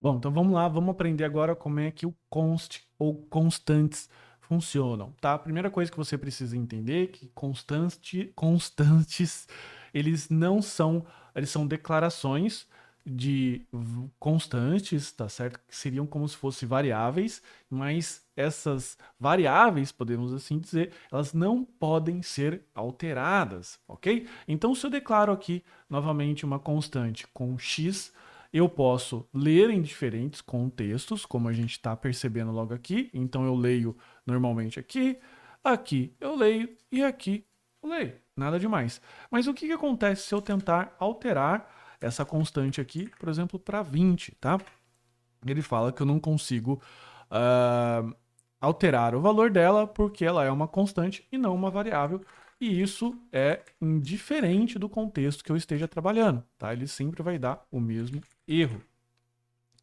Bom, então vamos lá, vamos aprender agora como é que o const ou constantes funcionam, tá? A primeira coisa que você precisa entender é que constantes, eles não são, eles são declarações de constantes, tá certo? Que seriam como se fossem variáveis, mas essas variáveis, podemos assim dizer, elas não podem ser alteradas, ok? Então, se eu declaro aqui novamente uma constante com x, eu posso ler em diferentes contextos, como a gente está percebendo logo aqui. Então eu leio normalmente aqui, aqui eu leio e aqui eu leio. Nada demais. Mas o que, que acontece se eu tentar alterar essa constante aqui, por exemplo, para 20, tá? Ele fala que eu não consigo alterar o valor dela porque ela é uma constante e não uma variável. E isso é indiferente do contexto que eu esteja trabalhando, tá? Ele sempre vai dar o mesmo erro,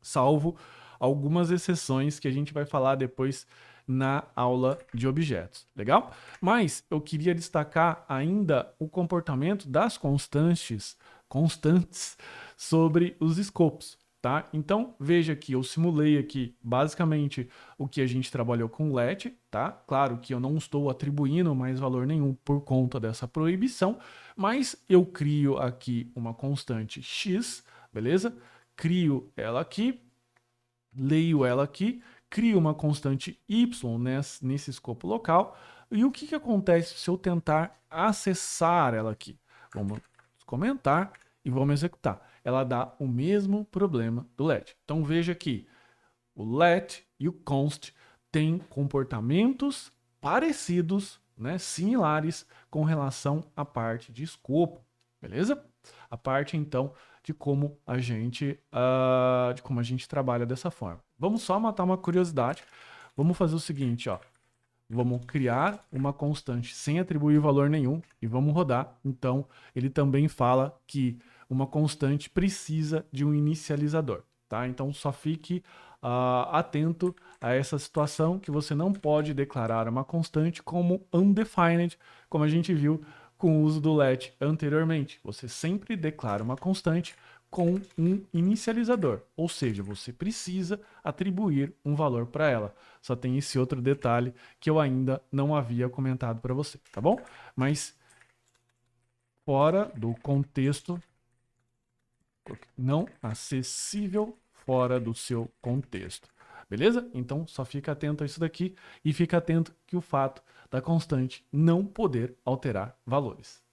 salvo algumas exceções que a gente vai falar depois na aula de objetos, legal? Mas eu queria destacar ainda o comportamento das constantes sobre os escopos, tá? Então veja que eu simulei aqui basicamente o que a gente trabalhou com let, tá? Claro que eu não estou atribuindo mais valor nenhum por conta dessa proibição, mas eu crio aqui uma constante x, beleza? Crio ela aqui, leio ela aqui, crio uma constante y nesse escopo local. E o que, que acontece se eu tentar acessar ela aqui? Vamos comentar e vamos executar. Ela dá o mesmo problema do let. Então veja que o let e o const têm comportamentos parecidos, né, similares com relação à parte de escopo, beleza? A parte então de como a gente trabalha dessa forma. Vamos só matar uma curiosidade. Vamos fazer o seguinte, ó. Vamos criar uma constante sem atribuir valor nenhum e vamos rodar. Então, ele também fala que uma constante precisa de um inicializador, tá? Então, só fique atento a essa situação que você não pode declarar uma constante como undefined, como a gente viu com o uso do let anteriormente. Você sempre declara uma constante com um inicializador, ou seja, você precisa atribuir um valor para ela. Só tem esse outro detalhe que eu ainda não havia comentado para você, tá bom? Mas fora do contexto, não acessível fora do seu contexto. Beleza? Então só fica atento a isso daqui e fica atento que o fato da constante não poder alterar valores.